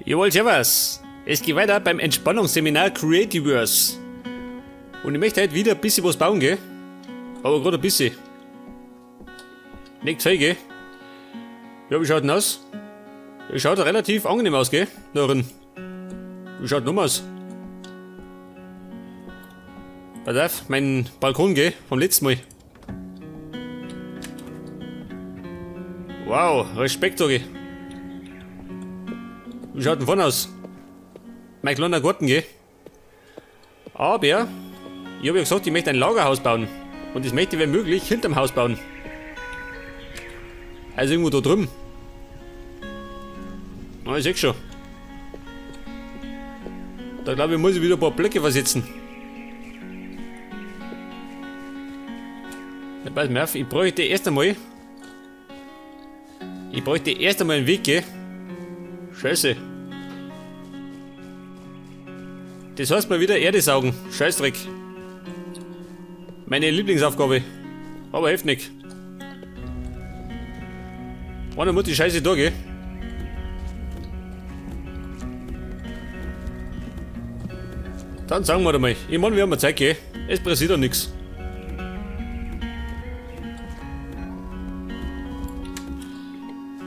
Jawohl, servus. Es geht weiter beim Entspannungsseminar Creativerse. Und ich möchte heute wieder ein bisschen was bauen, gell? Aber gerade ein bisschen. Nicht viel, gell? Ja, wie schaut denn aus? Es schaut relativ angenehm aus, gell? Da drin. Wie schaut denn aus? Pass auf, mein Balkon, gell? Vom letzten Mal. Wow, Respekt, sag ich. Wie schaut denn vorne aus? Mein kleiner Garten, gell? Aber, ich habe ja gesagt, ich möchte ein Lagerhaus bauen. Und das möchte ich, wenn möglich, hinterm Haus bauen. Also irgendwo da drüben. Na, ich seh's schon. Da glaube ich, muss ich wieder ein paar Blöcke versetzen. Ja, pass mal auf, ich bräuchte erst einmal einen Weg, gell? Scheiße. Das heißt mal wieder Erde saugen. Scheißdreck. Meine Lieblingsaufgabe. Aber hilft nicht. Einer muss die Scheiße da, gell? Dann sagen wir mal. Ich meine, wir haben Zeit, gell? Es passiert doch nichts.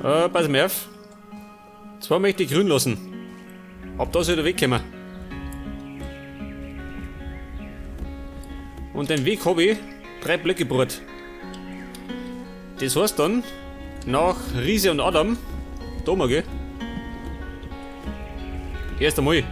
Pass mal auf. Zwar möchte ich grün lassen. Ab da soll der Weg kommen. Und den Weg habe ich 3 Blöcke gebaut. Das heißt dann, nach Riese und Adam, da mal, gell? Erst einmal.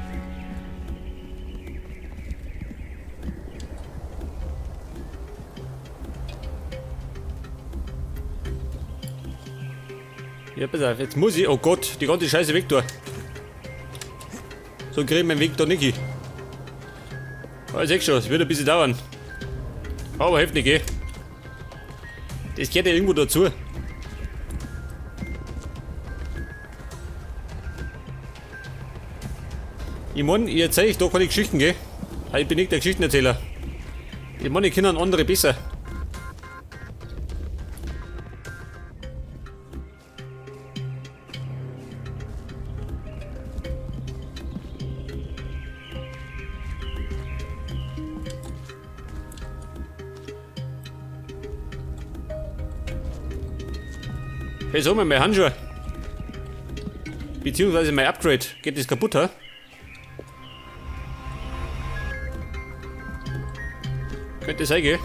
Ja, pass auf, jetzt muss ich, oh Gott, die ganze Scheiße weg da. So kriege ich meinen Weg da nicht hin. Aber ich seh schon, es wird ein bisschen dauern. Aber hilft nicht, gell? Das gehört ja irgendwo dazu. Ich meine, ich erzähle euch da keine Geschichten, gell? Aber ich bin nicht der Geschichtenerzähler. Ich meine, ich kenne andere besser. Hey, sag mal, mein Handschuh. Beziehungsweise mein Upgrade. Geht das kaputt, ha? Könnte sein, gell?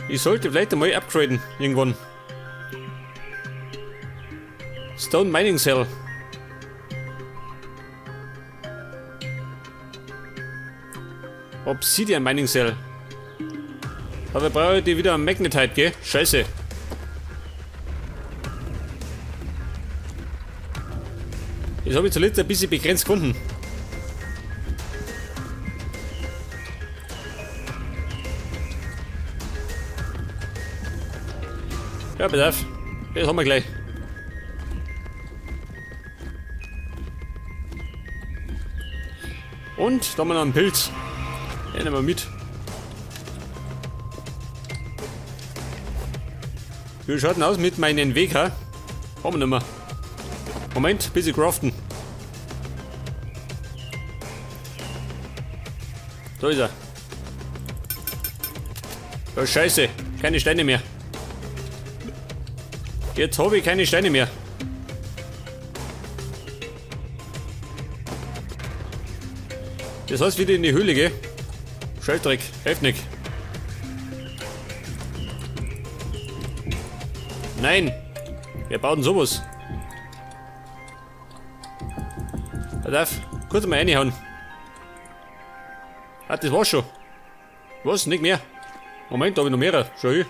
Ich sollte vielleicht einmal upgraden, irgendwann. Stone Mining Cell. Obsidian Mining Cell. Aber brauche ich die wieder am Magnetite, gell? Scheiße. Das habe ich zuletzt ein bisschen begrenzt gefunden. Ja, pass auf. Das haben wir gleich. Und da haben wir noch einen Pilz. Den nehmen wir mit. Wie schaut denn aus mit meinen Weg, ha? Haben wir nicht mehr. Moment, bisschen craften. Da ist er. Oh Scheiße, keine Steine mehr. Jetzt habe ich keine Steine mehr. Das heißt wieder in die Höhle, gell? Scheißdreck, hilft nicht. Nein, wir bauen sowas. Pass auf, kurz mal reinhauen. Ah, das war's schon. Was? Nicht mehr? Moment, da habe ich noch mehrere. Schau hier.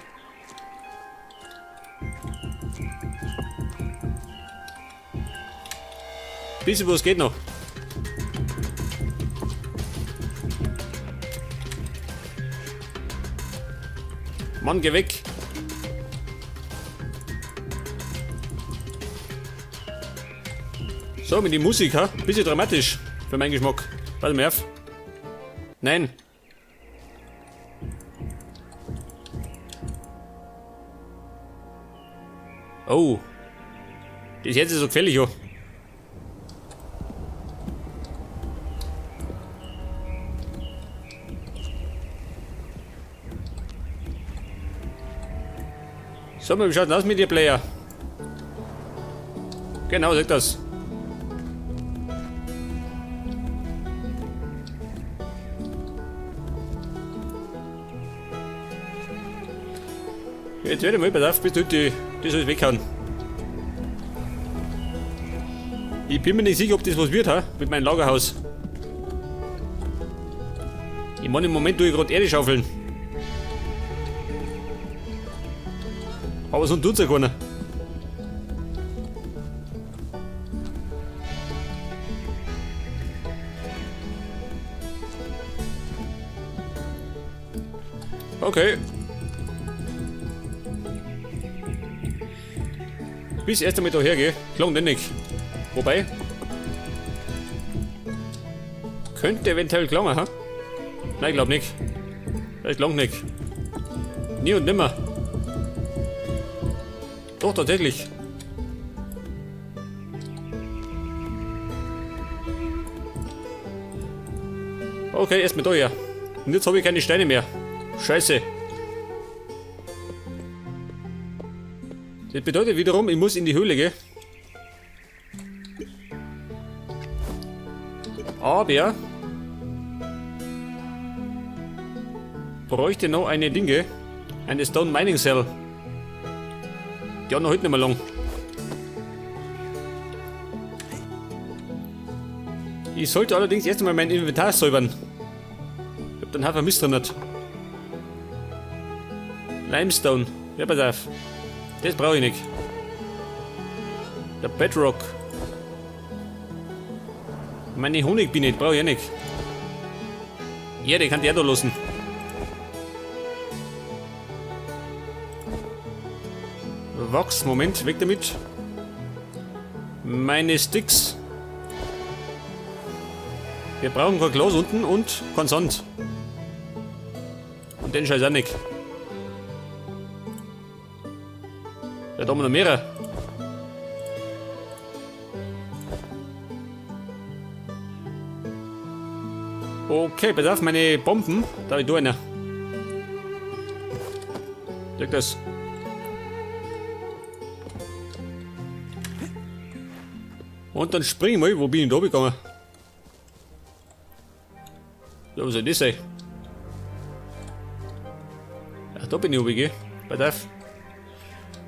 Bisschen was geht noch. Mann, geh weg. So, mit die Musik, ha? Bisschen dramatisch. Für meinen Geschmack. Warte mal auf. Nein. Oh. Das hört sich so gefällig an. Sag mal, wie schaut denn aus mit dir, Player? Genau, sag das. Jetzt werde ich mal, pass auf, bis du das alles weghauen. Ich bin mir nicht sicher, ob das was wird, ha? Mit meinem Lagerhaus. Ich meine, im Moment tue ich gerade Erde schaufeln. Aber so tut's ja keiner. Okay. Bis erst einmal da hergehe, klang denn nicht. Wobei. Könnte eventuell klangen, ha? Nein, ich glaub nicht. Das klang nicht. Nie und nimmer. Doch, tatsächlich. Okay, erstmal da her. Und jetzt habe ich keine Steine mehr. Scheiße. Das bedeutet wiederum, ich muss in die Höhle gehen. Aber bräuchte noch eine Dinge. Eine Stone Mining Cell. Die hat noch heute nicht mehr lang. Ich sollte allerdings erst einmal mein Inventar säubern. Ich hab den Haufen Mist drin. Limestone. Ja, pass auf. Das brauche ich nicht. Der Bedrock. Meine Honigbiene brauche ich ja nicht. Ja, die kann der da lassen. Wachs, Moment, weg damit. Meine Sticks. Wir brauchen kein Glas unten und kein Sand. Und den Scheiß auch nicht. Da haben wir noch mehrere. Okay, pass auf, meine Bomben. Da habe ich da eine. Sag das. Und dann spring ich mal. Wo bin ich da gegangen? Ja, was soll das sein? Ach, da bin ich oben, gell? Pass auf.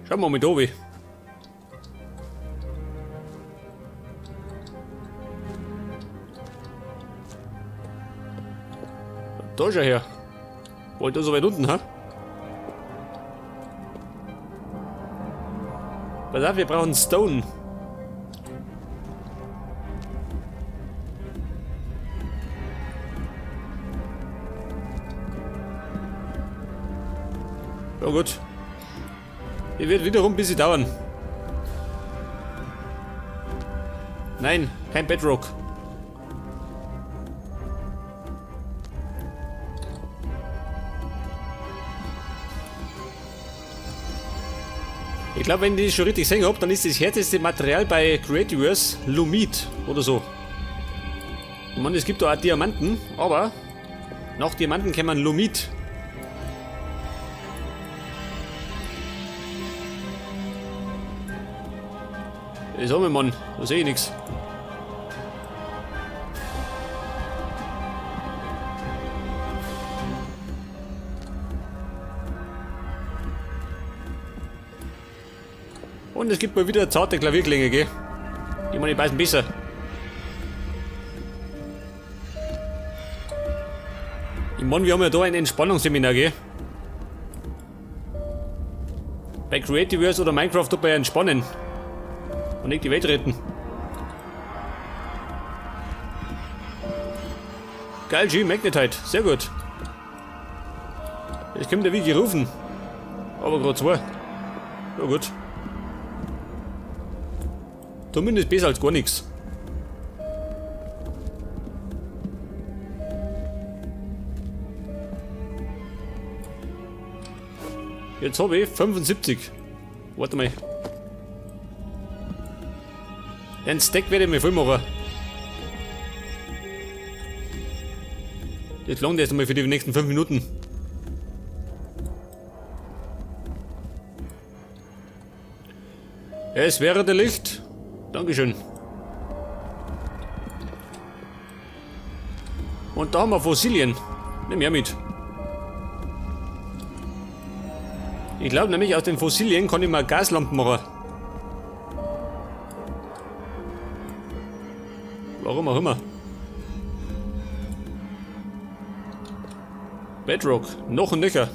Schauen wir mal da oben. Da ist er her. Wollt ihr so weit unten, ha? Pass auf, wir brauchen Stone. Ja gut. Hier wird wiederum ein bisschen dauern. Nein, kein Bedrock. Ich glaube, wenn ich das schon richtig gesehen habe, dann ist das härteste Material bei Creativerse Lumit oder so. Ich meine, es gibt da auch Diamanten, aber nach Diamanten kann man Lumit. Das haben wir, Mann. Da sehe ich nichts. Und es gibt mal wieder zarte Klavierklänge, gell? Die meine, die beißen besser. Ich meine, wir haben ja da ein Entspannungsseminar, gell? Bei Creativerse oder Minecraft tut man ja entspannen. Und nicht die Welt retten. Geil, G-Magnetite. Sehr gut. Jetzt kommt er wie gerufen. Aber gerade zwei. Ja gut. Zumindest besser als gar nichts. Jetzt habe ich 75. Warte mal. Den Stack werde ich mir voll machen. Jetzt langt erst einmal für die nächsten 5 Minuten. Es wäre der Licht. Dankeschön. Und da haben wir Fossilien. Nimm her mit. Ich glaube nämlich, aus den Fossilien kann ich mal Gaslampen machen. Warum auch immer. Bedrock. Noch und nöcher.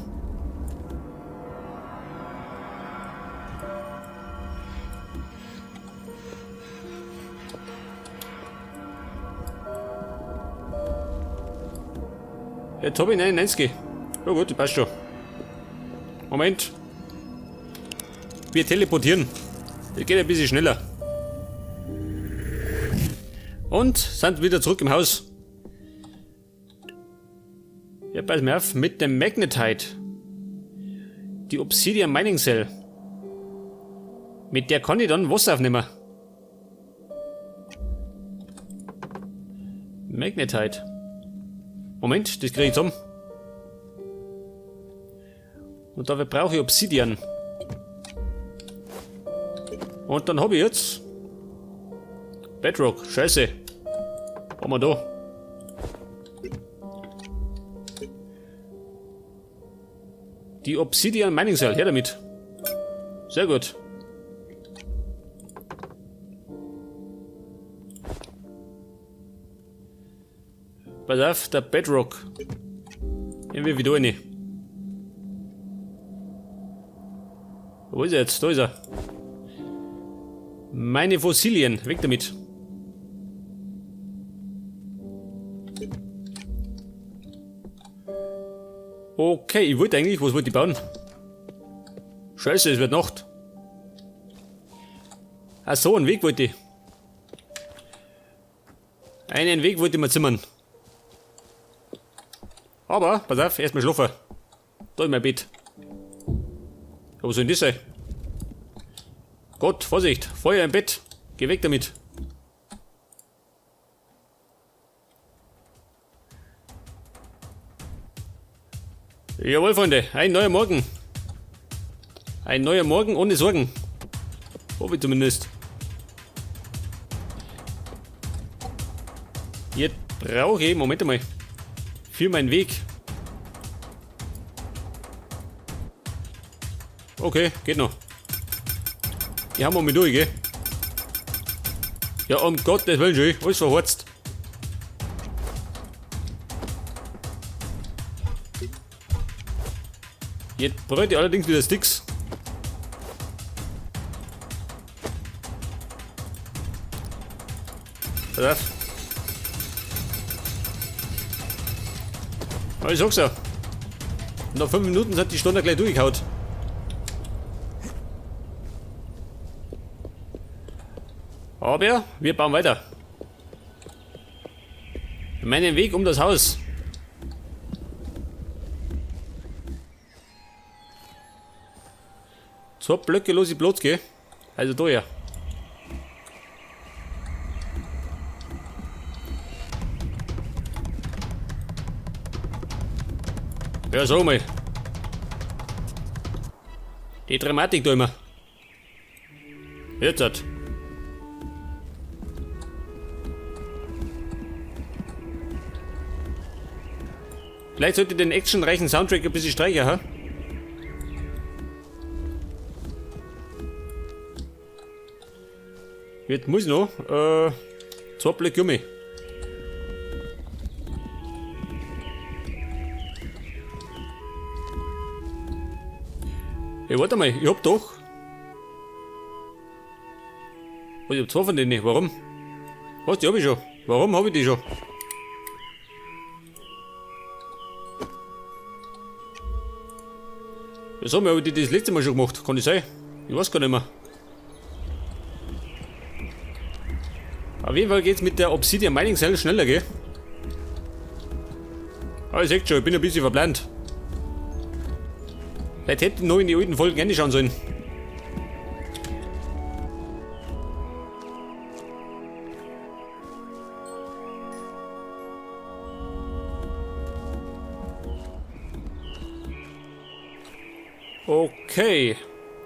Jetzt habe ich 99. Ja gut, passt schon. Moment. Wir teleportieren. Das geht ein bisschen schneller. Und sind wieder zurück im Haus. Ja, pass mir auf, mit dem Magnetite. Die Obsidian Mining Cell. Mit der kann ich dann Wasser aufnehmen. Magnetite. Moment, das kriege ich zusammen. Und dafür brauche ich Obsidian. Und dann habe ich jetzt Bedrock. Scheiße. Haben wir da. Die Obsidian Mining Cell. Her damit. Sehr gut. Pass auf, der Bedrock. Gehen wir wieder rein. Wo ist er jetzt? Da ist er. Meine Fossilien. Weg damit. Okay, ich wollte eigentlich, was wollte ich bauen? Scheiße, es wird Nacht. Ach so, einen Weg wollte ich. Einen Weg wollte ich mir zimmern. Aber, pass auf, erstmal schlafen. Da ist mein Bett. Aber soll denn das sein? Gott, Vorsicht, Feuer im Bett. Geh weg damit. Jawohl, Freunde, ein neuer Morgen. Ein neuer Morgen ohne Sorgen. Hoffe ich zumindest. Jetzt brauche ich, Moment mal, für meinen Weg. Okay, geht noch. Die haben wir mit durch, gell? Ja, um Gottes Willen, schön, alles verhorzt. Jetzt bräuchte ich allerdings wieder Sticks. Pass auf. Aber ich sag's ja. Nach 5 Minuten sind die Stunde gleich durchgehauen. Aber wir bauen weiter. Meinen Weg um das Haus. So Blöcke los ich bloß gehen. Also da ja. Ja, so mal. Die Dramatik da immer. Jetzt hat. Vielleicht sollte ich den actionreichen Soundtrack ein bisschen streichen, ha? Jetzt muss ich noch 2 Blöcke Gummi. Hey, warte mal, ich hab doch. Oh, ich hab 2 von denen. Warum? Was, die hab ich schon. Warum hab ich die schon? Was haben wir aber die das letzte Mal schon gemacht? Kann das sein? Ich weiß gar nicht mehr. Auf jeden Fall geht's mit der Obsidian Mining Cell schneller, gell? Aber ihr seht schon, ich bin ein bisschen verplant. Vielleicht hätte ich noch in die alten Folgen reinschauen sollen. Okay,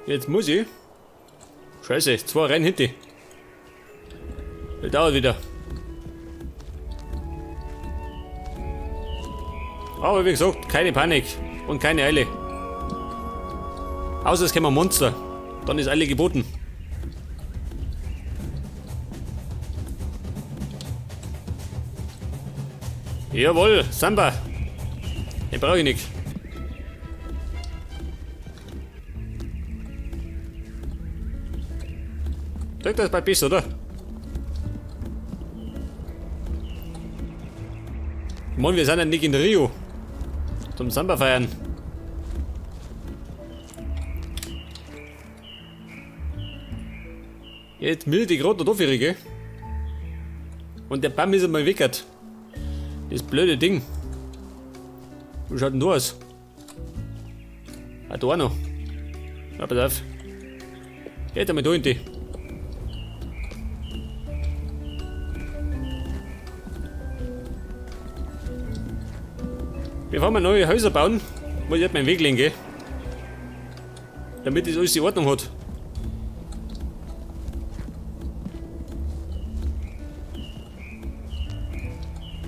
jetzt muss ich Scheiße, 2 rein hinten. Das dauert wieder. Aber wie gesagt, keine Panik und keine Eile. Außer es kommen Monster. Dann ist Eile geboten. Jawohl, Samba. Den brauche ich nicht. Drück das bald bis, oder? Mann, wir sind ja nicht in Rio. Zum Samba feiern. Jetzt milde gerade noch aufgeregt. Und der Baum ist einmal weckert. Das blöde Ding. Wo schaut denn du aus? Ah, da auch noch. Ja, pass auf. Geht einmal da hinten. Bevor wir neue Häuser bauen, muss ich halt meinen Weg lenken. Damit das alles in Ordnung hat.